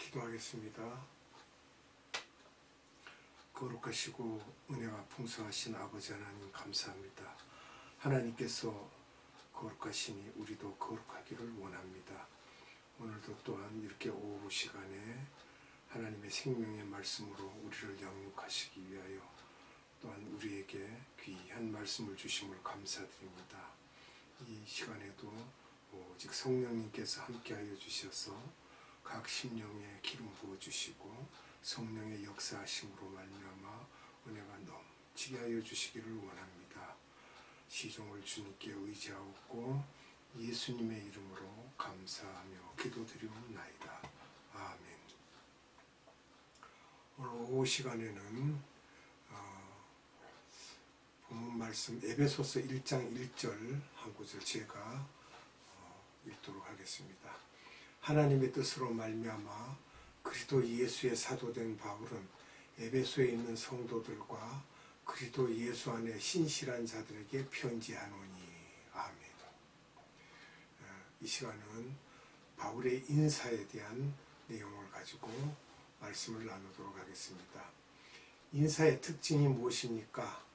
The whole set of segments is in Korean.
기도하겠습니다. 거룩하시고 은혜가 풍성하신 아버지 하나님 감사합니다. 하나님께서 거룩하시니 우리도 거룩하기를 원합니다. 오늘도 또한 이렇게 오후 시간에 하나님의 생명의 말씀으로 우리를 양육하시기 위하여 또한 우리에게 귀한 말씀을 주심을 감사드립니다. 이 시간에도 오직 성령님께서 함께하여 주셔서 각 심령에 기름 부어주시고 성령의 역사하심으로 말미암아 은혜가 넘치게 하여 주시기를 원합니다. 시종을 주님께 의지하옵고 예수님의 이름으로 감사하며 기도드리옵나이다. 아멘. 오늘 오후 시간에는 본문 말씀 에베소서 1장 1절 한 구절 제가 읽도록 하겠습니다. 하나님의 뜻으로 말미암아 그리스도 예수의 사도된 바울은 에베소에 있는 성도들과 그리스도 예수 안에 신실한 자들에게 편지하노니. 아멘. 이 시간은 바울의 인사에 대한 내용을 가지고 말씀을 나누도록 하겠습니다. 인사의 특징이 무엇입니까?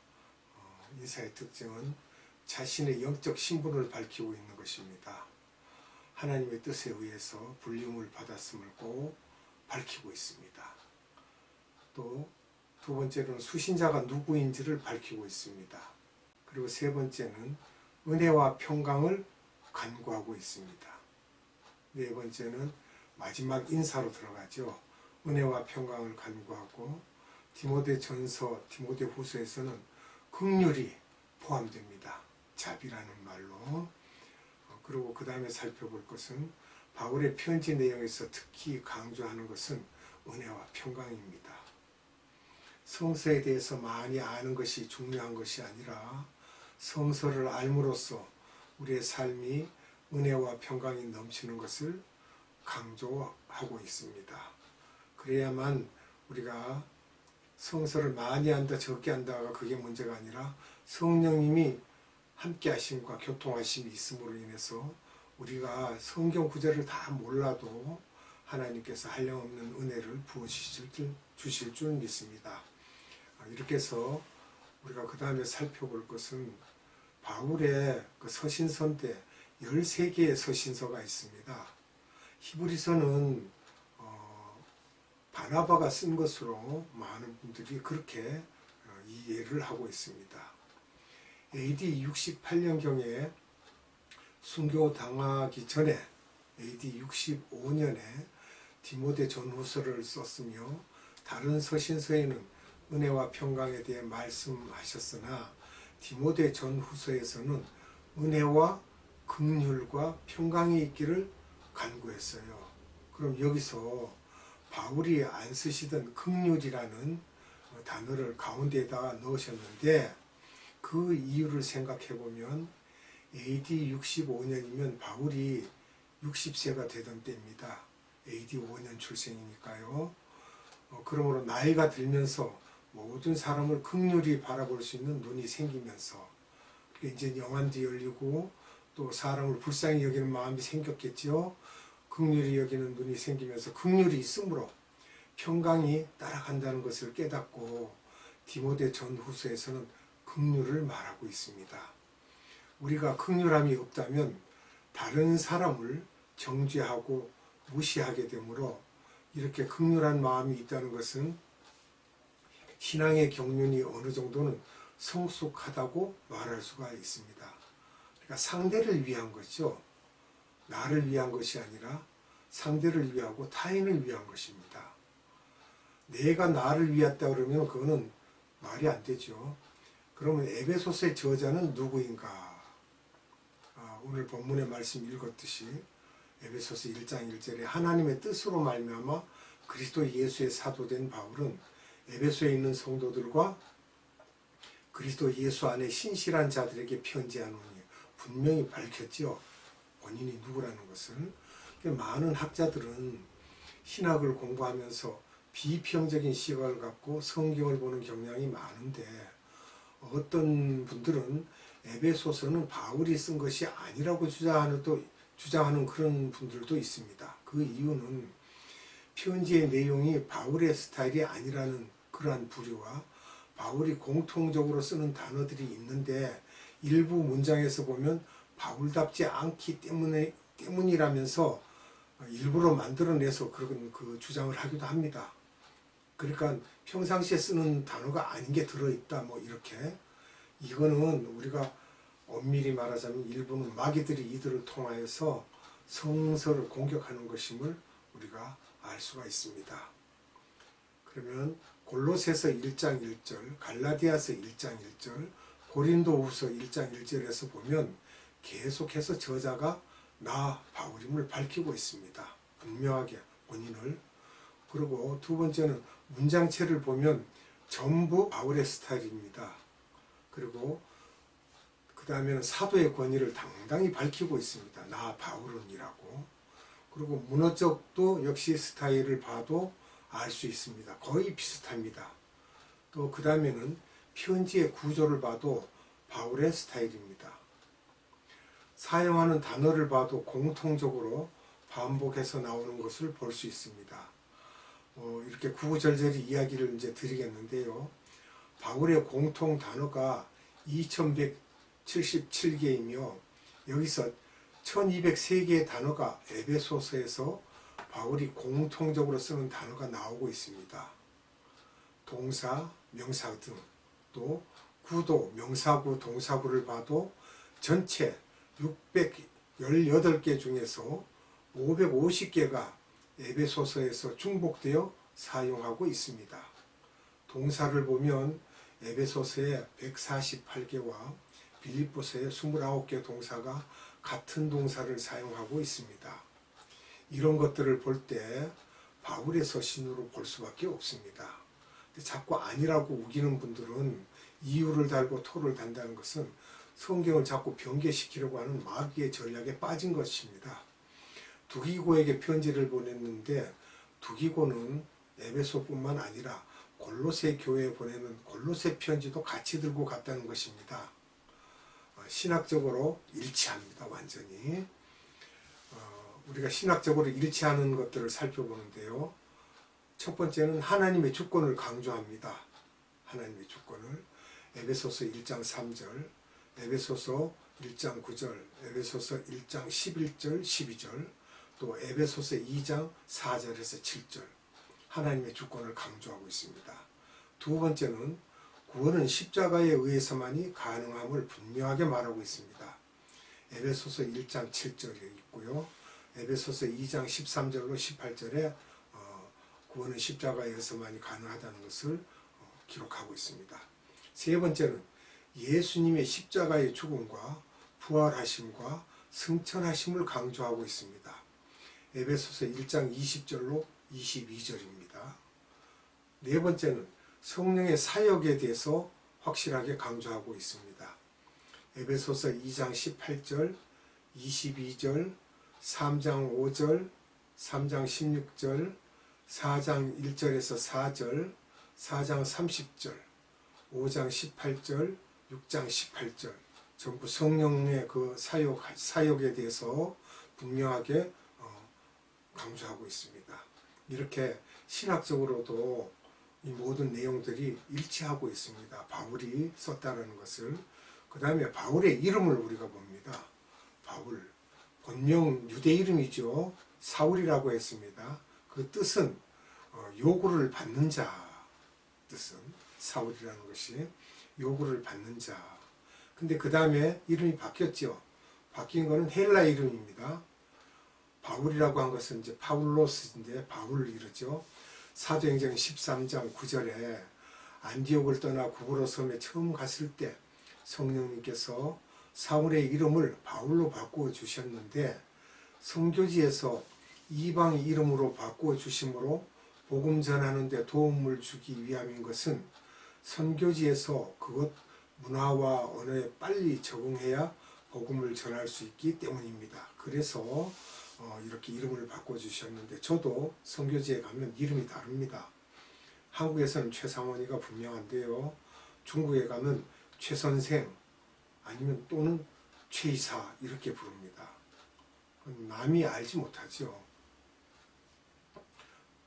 인사의 특징은 자신의 영적 신분을 밝히고 있는 것입니다. 하나님의 뜻에 의해서 불림을 받았음을 꼭 밝히고 있습니다. 또 두 번째로는 수신자가 누구인지를 밝히고 있습니다. 그리고 세 번째는 은혜와 평강을 간구하고 있습니다. 네 번째는 마지막 인사로 들어가죠. 은혜와 평강을 간구하고 디모데전서, 디모데후서에서는 긍휼이 포함됩니다. 자비라는 말로. 그리고 그 다음에 살펴볼 것은 바울의 편지 내용에서 특히 강조하는 것은 은혜와 평강입니다. 성서에 대해서 많이 아는 것이 중요한 것이 아니라 성서를 알므로써 우리의 삶이 은혜와 평강이 넘치는 것을 강조하고 있습니다. 그래야만 우리가 성서를 많이 한다 적게 한다가 그게 문제가 아니라 성령님이 함께 하심과 교통하심이 있음으로 인해서 우리가 성경 구절을 다 몰라도 하나님께서 한량없는 은혜를 부어주실 줄 믿습니다. 이렇게 해서 우리가 그 다음에 살펴볼 것은 바울의 그 서신서인데 13개의 서신서가 있습니다. 히브리서는 바나바가 쓴 것으로 많은 분들이 그렇게 이해를 하고 있습니다. AD 68년경에 순교당하기 전에 AD 65년에 디모데 전후서를 썼으며 다른 서신서에는 은혜와 평강에 대해 말씀하셨으나 디모데 전후서에서는 은혜와 긍휼과 평강이 있기를 간구했어요. 그럼 여기서 바울이 안 쓰시던 긍휼이라는 단어를 가운데에다가 넣으셨는데 그 이유를 생각해 보면 AD 65년이면 바울이 60세가 되던 때입니다. AD 5년 출생이니까요. 그러므로 나이가 들면서 모든 사람을 긍휼히 바라볼 수 있는 눈이 생기면서 이제 영안도 열리고 또 사람을 불쌍히 여기는 마음이 생겼겠죠. 긍휼히 여기는 눈이 생기면서 긍휼이 있으므로 평강이 따라간다는 것을 깨닫고 디모데 전후서에서는 긍휼을 말하고 있습니다. 우리가 긍휼함이 없다면 다른 사람을 정죄하고 무시하게 되므로 이렇게 긍휼한 마음이 있다는 것은 신앙의 경륜이 어느 정도는 성숙하다고 말할 수가 있습니다. 그러니까 상대를 위한 것이죠. 나를 위한 것이 아니라 상대를 위하고 타인을 위한 것입니다. 내가 나를 위했다 그러면 그거는 말이 안 되죠. 그러면 에베소서의 저자는 누구인가? 오늘 본문의 말씀 읽었듯이 에베소서 1장 1절에 하나님의 뜻으로 말미암아 그리스도 예수의 사도된 바울은 에베소에 있는 성도들과 그리스도 예수 안에 신실한 자들에게 편지하노니. 분명히 밝혔죠. 본인이 누구라는 것을. 많은 학자들은 신학을 공부하면서 비평적인 시각을 갖고 성경을 보는 경향이 많은데 어떤 분들은 에베소서는 바울이 쓴 것이 아니라고 주장하는 그런 분들도 있습니다. 그 이유는 편지의 내용이 바울의 스타일이 아니라는 그러한 부류와 바울이 공통적으로 쓰는 단어들이 있는데 일부 문장에서 보면 바울답지 않기 때문이라면서 일부러 만들어내서 그런 그 주장을 하기도 합니다. 그러니까 평상시에 쓰는 단어가 아닌 게 들어있다 뭐 이렇게. 이거는 우리가 엄밀히 말하자면 일부는 마귀들이 이들을 통하여서 성서를 공격하는 것임을 우리가 알 수가 있습니다. 그러면 골로새서 1장 1절, 갈라디아서 1장 1절, 고린도후서 1장 1절에서 보면 계속해서 저자가 나 바울임을 밝히고 있습니다. 분명하게 본인을. 그리고 두 번째는 문장체를 보면 전부 바울의 스타일입니다. 그리고 그 다음에는 사도의 권위를 당당히 밝히고 있습니다. 나 바울은이라고. 그리고 문어적도 역시 스타일을 봐도 알 수 있습니다. 거의 비슷합니다. 또 그 다음에는 편지의 구조를 봐도 바울의 스타일입니다. 사용하는 단어를 봐도 공통적으로 반복해서 나오는 것을 볼 수 있습니다. 이렇게 구구절절히 이야기를 이제 드리겠는데요. 바울의 공통 단어가 2177개이며 여기서 1203개의 단어가 에베소서에서 바울이 공통적으로 쓰는 단어가 나오고 있습니다. 동사, 명사 등 또 구도, 명사구, 동사구를 봐도 전체 618개 중에서 550개가 에베소서에서 중복되어 사용하고 있습니다. 동사를 보면 에베소서에 148개와 빌립보서에 29개 동사가 같은 동사를 사용하고 있습니다. 이런 것들을 볼 때 바울의 서신으로 볼 수밖에 없습니다. 근데 자꾸 아니라고 우기는 분들은 이유를 달고 토를 단다는 것은 성경을 자꾸 변개시키려고 하는 마귀의 전략에 빠진 것입니다. 두기고에게 편지를 보냈는데 두기고는 에베소뿐만 아니라 골로새 교회에 보내는 골로새 편지도 같이 들고 갔다는 것입니다. 신학적으로 일치합니다. 완전히. 우리가 신학적으로 일치하는 것들을 살펴보는데요. 첫 번째는 하나님의 주권을 강조합니다. 하나님의 주권을. 에베소서 1장 3절, 에베소서 1장 9절, 에베소서 1장 11절, 12절, 또 에베소서 2장 4절에서 7절 하나님의 주권을 강조하고 있습니다. 두 번째는 구원은 십자가에 의해서만이 가능함을 분명하게 말하고 있습니다. 에베소서 1장 7절에 있고요. 에베소서 2장 13절로 18절에 구원은 십자가에 의해서만이 가능하다는 것을 기록하고 있습니다. 세 번째는 예수님의 십자가의 죽음과 부활하심과 승천하심을 강조하고 있습니다. 에베소서 1장 20절로 22절입니다. 네 번째는 성령의 사역에 대해서 확실하게 강조하고 있습니다. 에베소서 2장 18절, 22절, 3장 5절, 3장 16절, 4장 1절에서 4절, 4장 30절, 5장 18절, 6장 18절 전부 성령의 그 사역에 대해서 분명하게 강조하고 있습니다. 이렇게 신학적으로도 이 모든 내용들이 일치하고 있습니다. 바울이 썼다는 것을. 그 다음에 바울의 이름을 우리가 봅니다. 바울, 본명 유대 이름이죠. 사울이라고 했습니다. 그 뜻은 요구를 받는 자 뜻은 사울이라는 것이 요구를 받는 자. 근데 그 다음에 이름이 바뀌었죠. 바뀐 거는 헬라 이름입니다. 바울이라고 한 것은 이제 파울로스인데 바울 이러죠. 사도행전 13장 9절에 안디옥을 떠나 구브로 섬에 처음 갔을 때 성령님께서 사울의 이름을 바울로 바꾸어 주셨는데 선교지에서 이방 이름으로 바꾸어 주심으로 복음 전하는 데 도움을 주기 위함인 것은 선교지에서 그것 문화와 언어에 빨리 적응해야 복음을 전할 수 있기 때문입니다. 그래서 이렇게 이름을 바꿔주셨는데 저도 선교지에 가면 이름이 다릅니다. 한국에서는 최상원이가 분명한데요. 중국에 가면 최선생 아니면 또는 최이사 이렇게 부릅니다. 남이 알지 못하죠.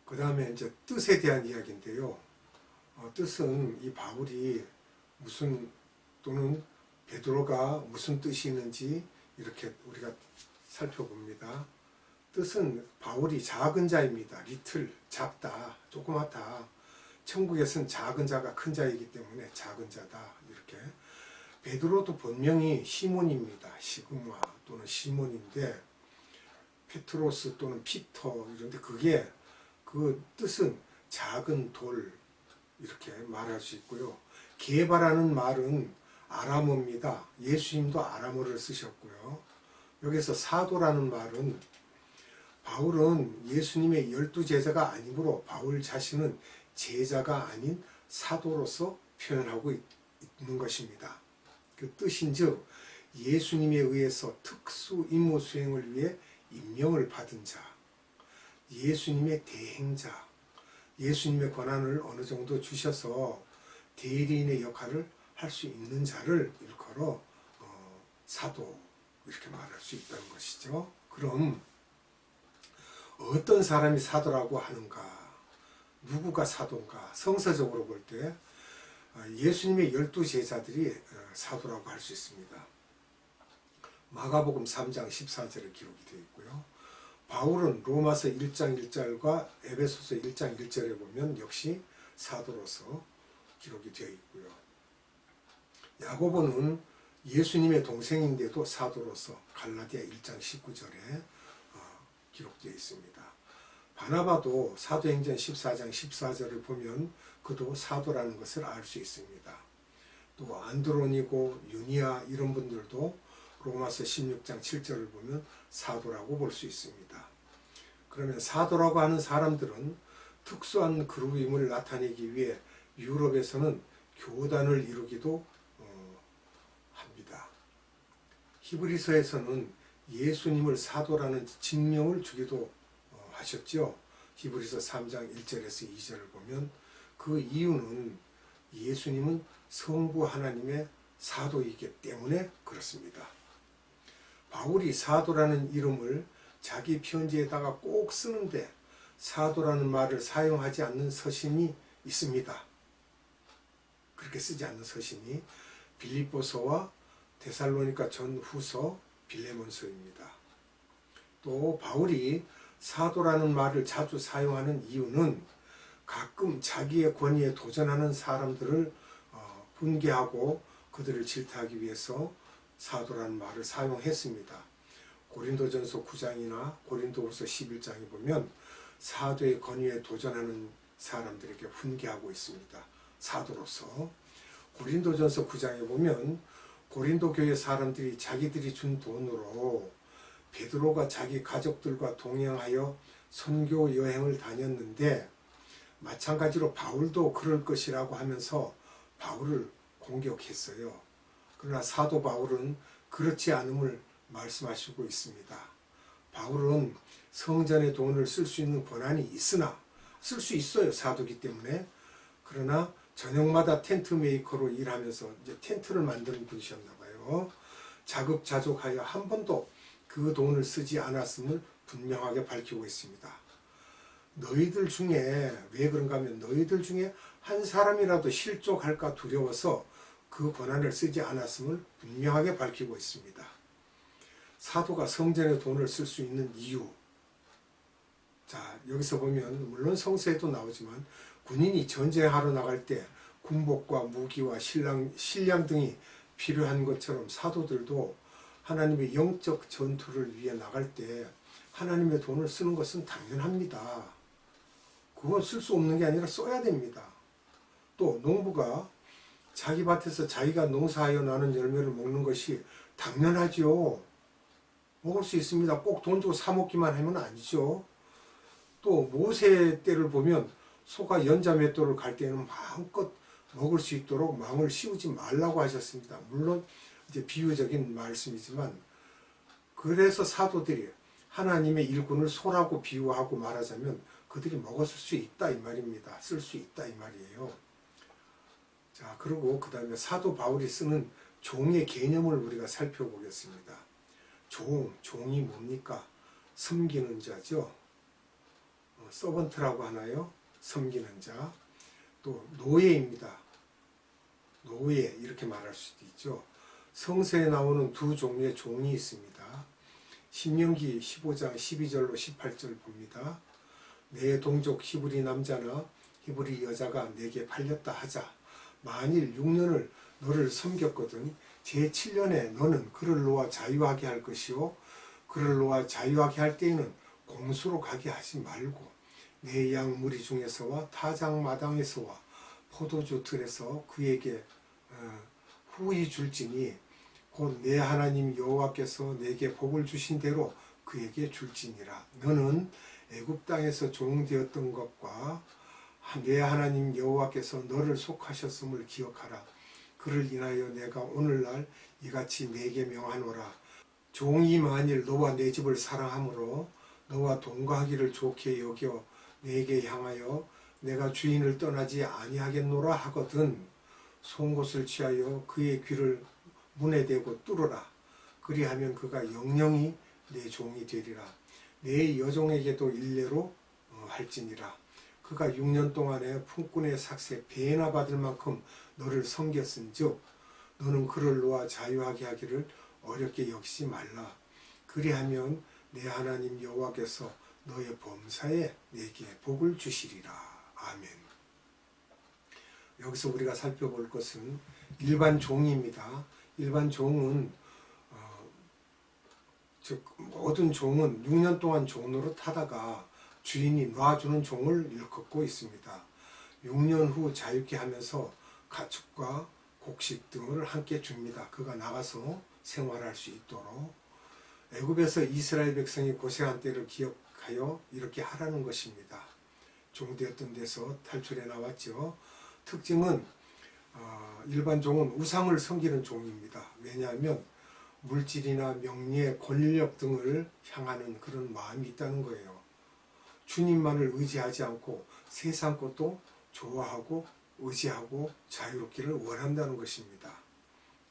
그 다음에 이제 뜻에 대한 이야기인데요. 뜻은 이 바울이 무슨 또는 베드로가 무슨 뜻이 있는지 이렇게 우리가 살펴봅니다. 뜻은 바울이 작은 자입니다. 리틀, 작다, 조그맣다. 천국에서는 작은 자가 큰 자이기 때문에 작은 자다. 이렇게. 베드로도 본명이 시몬입니다. 시그마 또는 시몬인데 페트로스 또는 피터 이런데 그게 그 뜻은 작은 돌 이렇게 말할 수 있고요. 게바라는 말은 아람어입니다. 예수님도 아람어를 쓰셨고요. 여기서 사도라는 말은 바울은 예수님의 12제자가 아니므로 바울 자신은 제자가 아닌 사도로서 표현하고 있는 것입니다. 그 뜻인즉 예수님에 의해서 특수 임무 수행을 위해 임명을 받은 자, 예수님의 대행자, 예수님의 권한을 어느 정도 주셔서 대리인의 역할을 할 수 있는 자를 일컬어 사도 이렇게 말할 수 있다는 것이죠. 그럼 어떤 사람이 사도라고 하는가? 누구가 사도인가? 성서적으로 볼 때 예수님의 12제자들이 사도라고 할 수 있습니다. 마가복음 3장 14절에 기록이 되어 있고요. 바울은 로마서 1장 1절과 에베소서 1장 1절에 보면 역시 사도로서 기록이 되어 있고요. 야고보는 예수님의 동생인데도 사도로서 갈라디아 1장 19절에 기록되어 있습니다. 바나바도 사도행전 14장 14절을 보면 그도 사도라는 것을 알 수 있습니다. 또 안드로니고, 유니아 이런 분들도 로마서 16장 7절을 보면 사도라고 볼 수 있습니다. 그러면 사도라고 하는 사람들은 특수한 그룹임을 나타내기 위해 유럽에서는 교단을 이루기도 합니다. 히브리서에서는 예수님을 사도라는 직명을 주기도 하셨죠. 히브리서 3장 1절에서 2절을 보면 그 이유는 예수님은 성부 하나님의 사도이기 때문에 그렇습니다. 바울이 사도라는 이름을 자기 편지에다가 꼭 쓰는데 사도라는 말을 사용하지 않는 서신이 있습니다. 그렇게 쓰지 않는 서신이 빌립보서와 데살로니가 전후서, 빌레몬서입니다. 또 바울이 사도라는 말을 자주 사용하는 이유는 가끔 자기의 권위에 도전하는 사람들을 훈계하고 그들을 질타하기 위해서 사도라는 말을 사용했습니다. 고린도전서 9장이나 고린도후서 11장에 보면 사도의 권위에 도전하는 사람들에게 훈계하고 있습니다. 사도로서. 고린도전서 9장에 보면 고린도 교회 사람들이 자기들이 준 돈으로 베드로가 자기 가족들과 동행하여 선교 여행을 다녔는데 마찬가지로 바울도 그럴 것이라고 하면서 바울을 공격했어요. 그러나 사도 바울은 그렇지 않음을 말씀하시고 있습니다. 바울은 성전의 돈을 쓸 수 있는 권한이 있으나 쓸 수 있어요. 사도기 때문에. 그러나 저녁마다 텐트 메이커로 일하면서 이제 텐트를 만드는 분이셨나 봐요. 자급자족하여 한 번도 그 돈을 쓰지 않았음을 분명하게 밝히고 있습니다. 너희들 중에 왜 그런가 하면 너희들 중에 한 사람이라도 실족할까 두려워서 그 권한을 쓰지 않았음을 분명하게 밝히고 있습니다. 사도가 성전의 돈을 쓸 수 있는 이유. 자, 여기서 보면 물론 성서에도 나오지만 군인이 전쟁하러 나갈 때 군복과 무기와 식량 등이 필요한 것처럼 사도들도 하나님의 영적 전투를 위해 나갈 때 하나님의 돈을 쓰는 것은 당연합니다. 그건 쓸 수 없는 게 아니라 써야 됩니다. 또 농부가 자기 밭에서 자기가 농사하여 나는 열매를 먹는 것이 당연하죠. 먹을 수 있습니다. 꼭 돈 주고 사 먹기만 하면 아니죠. 또 모세 때를 보면 소가 연자 맷돌을 갈 때는 마음껏 먹을 수 있도록 망을 씌우지 말라고 하셨습니다. 물론 이제 비유적인 말씀이지만 그래서 사도들이 하나님의 일꾼을 소라고 비유하고 말하자면 그들이 먹었을 수 있다 이 말입니다. 쓸 수 있다 이 말이에요. 자, 그리고 그 다음에 사도 바울이 쓰는 종의 개념을 우리가 살펴보겠습니다. 종이 뭡니까? 섬기는 자죠. 서번트라고 하나요? 섬기는 자. 또 노예입니다. 노예 이렇게 말할 수도 있죠. 성서에 나오는 두 종류의 종이 있습니다. 신명기 15장 12절로 18절 봅니다. 내 동족 히브리 남자나 히브리 여자가 내게 팔렸다 하자. 만일 6년을 너를 섬겼거든 제7년에 너는 그를 놓아 자유하게 할 것이요 그를 놓아 자유하게 할 때에는 공수로 가게 하지 말고 내 양 무리 중에서와 타작 마당에서와 포도주 들에서 그에게 후히 줄지니 곧 내 하나님 여호와께서 내게 복을 주신 대로 그에게 줄지니라. 너는 애굽 땅에서 종되었던 것과 내 하나님 여호와께서 너를 속하셨음을 기억하라. 그를 인하여 내가 오늘날 이같이 내게 명하노라. 종이 만일 너와 내 집을 사랑하므로 너와 동거하기를 좋게 여겨 내게 향하여 내가 주인을 떠나지 아니하겠노라 하거든 송곳을 취하여 그의 귀를 문에 대고 뚫어라. 그리하면 그가 영영이 내 종이 되리라. 내 여종에게도 일례로 할지니라. 그가 6년 동안에 품꾼의 삭새 배나 받을 만큼 너를 섬겼은즉 너는 그를 놓아 자유하게 하기를 어렵게 여기지 말라. 그리하면 내 하나님 여호와께서 너의 범사에 내게 복을 주시리라. 아멘. 여기서 우리가 살펴볼 것은 일반 종입니다. 일반 종은 즉 모든 종은 6년 동안 종노릇 하다가 주인이 놔주는 종을 일컫고 있습니다. 6년 후 자유케 하면서 가축과 곡식 등을 함께 줍니다. 그가 나가서 생활할 수 있도록. 애굽에서 이스라엘 백성이 고생한 때를 기억하여 이렇게 하라는 것입니다. 종되었던 데서 탈출해 나왔죠. 특징은 일반 종은 우상을 섬기는 종입니다. 왜냐하면 물질이나 명예, 권력 등을 향하는 그런 마음이 있다는 거예요. 주님만을 의지하지 않고 세상 것도 좋아하고 의지하고 자유롭기를 원한다는 것입니다.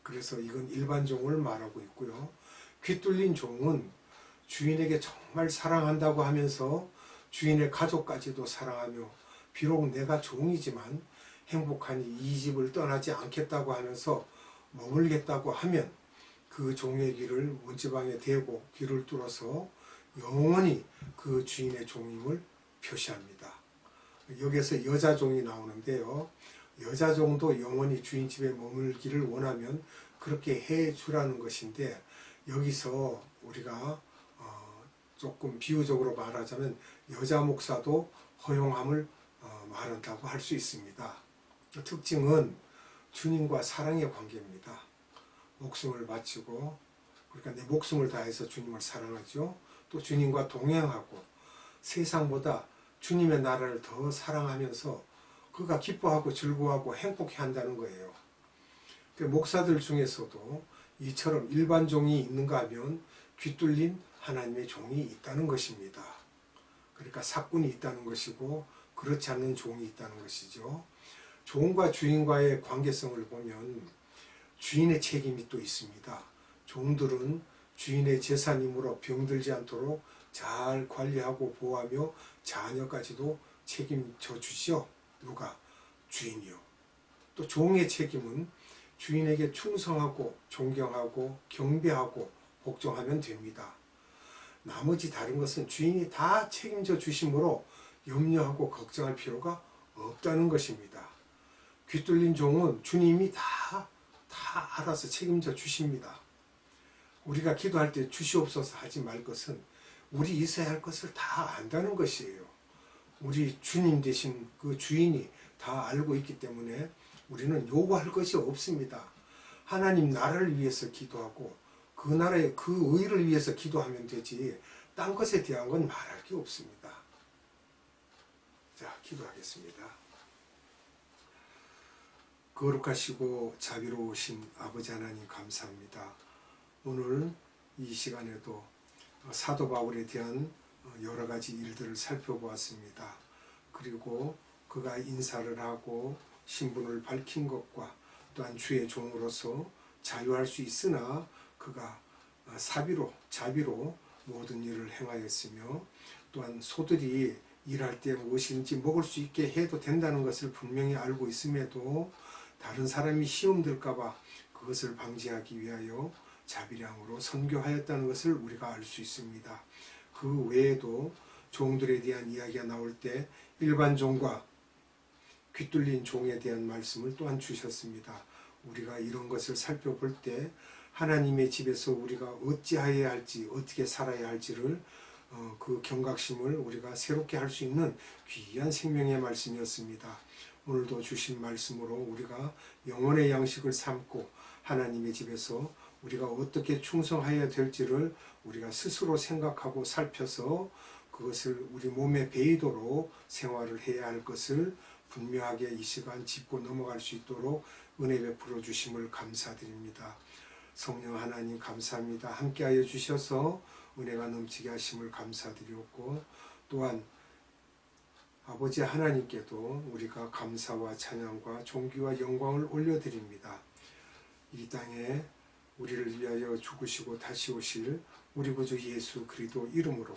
그래서 이건 일반 종을 말하고 있고요. 귀뚫린 종은 주인에게 정말 사랑한다고 하면서 주인의 가족까지도 사랑하며 비록 내가 종이지만 행복하니 이 집을 떠나지 않겠다고 하면서 머물겠다고 하면 그 종의 귀를 문지방에 대고 귀를 뚫어서 영원히 그 주인의 종임을 표시합니다. 여기에서 여자종이 나오는데요. 여자종도 영원히 주인 집에 머물기를 원하면 그렇게 해주라는 것인데 여기서 우리가 조금 비유적으로 말하자면 여자 목사도 허용함을 말한다고 할 수 있습니다. 특징은 주님과 사랑의 관계입니다. 목숨을 바치고 그러니까 내 목숨을 다해서 주님을 사랑하죠. 또 주님과 동행하고 세상보다 주님의 나라를 더 사랑하면서 그가 기뻐하고 즐거워하고 행복해 한다는 거예요. 목사들 중에서도 이처럼 일반 종이 있는가 하면 귀뚫린 하나님의 종이 있다는 것입니다. 그러니까 사꾼이 있다는 것이고 그렇지 않는 종이 있다는 것이죠. 종과 주인과의 관계성을 보면 주인의 책임이 또 있습니다. 종들은 주인의 재산이므로 병들지 않도록 잘 관리하고 보호하며 자녀까지도 책임져 주시오. 누가? 주인이요. 또 종의 책임은 주인에게 충성하고 존경하고 경배하고 복종하면 됩니다. 나머지 다른 것은 주인이 다 책임져 주심으로 염려하고 걱정할 필요가 없다는 것입니다. 귀뚫린 종은 주님이 다 알아서 책임져 주십니다. 우리가 기도할 때 주시옵소서 하지 말 것은 우리 있어야 할 것을 다 안다는 것이에요. 우리 주님 되신 그 주인이 다 알고 있기 때문에 우리는 요구할 것이 없습니다. 하나님 나라를 위해서 기도하고 그 나라의 그 의를 위해서 기도하면 되지 딴 것에 대한 건 말할 게 없습니다. 자, 기도하겠습니다. 거룩하시고 자비로우신 아버지 하나님 감사합니다. 오늘 이 시간에도 사도 바울에 대한 여러 가지 일들을 살펴보았습니다. 그리고 그가 인사를 하고 신분을 밝힌 것과 또한 주의 종으로서 자유할 수 있으나 그가 자비로 모든 일을 행하였으며 또한 소들이 일할 때 무엇인지 먹을 수 있게 해도 된다는 것을 분명히 알고 있음에도 다른 사람이 시험 들까봐 그것을 방지하기 위하여 자비량으로 선교하였다는 것을 우리가 알 수 있습니다. 그 외에도 종들에 대한 이야기가 나올 때 일반 종과 귀뚫린 종에 대한 말씀을 또한 주셨습니다. 우리가 이런 것을 살펴볼 때 하나님의 집에서 우리가 어찌하여야 할지 어떻게 살아야 할지를 그 경각심을 우리가 새롭게 할 수 있는 귀한 생명의 말씀이었습니다. 오늘도 주신 말씀으로 우리가 영혼의 양식을 삼고 하나님의 집에서 우리가 어떻게 충성하여야 될지를 우리가 스스로 생각하고 살펴서 그것을 우리 몸에 배이도록 생활을 해야 할 것을 분명하게 이 시간 짚고 넘어갈 수 있도록 은혜 베풀어 주심을 감사드립니다. 성령 하나님 감사합니다. 함께하여 주셔서 은혜가 넘치게 하심을 감사드리옵고 또한 아버지 하나님께도 우리가 감사와 찬양과 존귀와 영광을 올려드립니다. 이 땅에 우리를 위하여 죽으시고 다시 오실 우리 구주 예수 그리스도 이름으로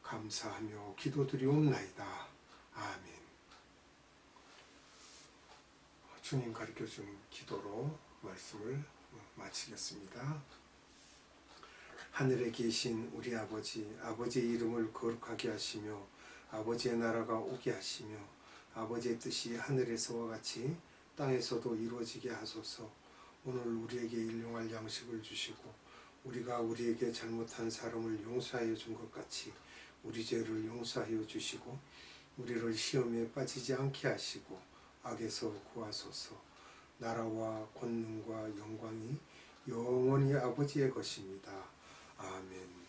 감사하며 기도드리옵나이다. 아멘. 주님 가르쳐준 기도로 말씀을 마치겠습니다. 하늘에 계신 우리 아버지, 아버지의 이름을 거룩하게 하시며 아버지의 나라가 오게 하시며 아버지의 뜻이 하늘에서와 같이 땅에서도 이루어지게 하소서. 오늘 우리에게 일용할 양식을 주시고 우리가 우리에게 잘못한 사람을 용서하여 준 것 같이 우리 죄를 용서하여 주시고 우리를 시험에 빠지지 않게 하시고 악에서 구하소서. 나라와 권능과 영광이 영원히 아버지의 것입니다. 아멘.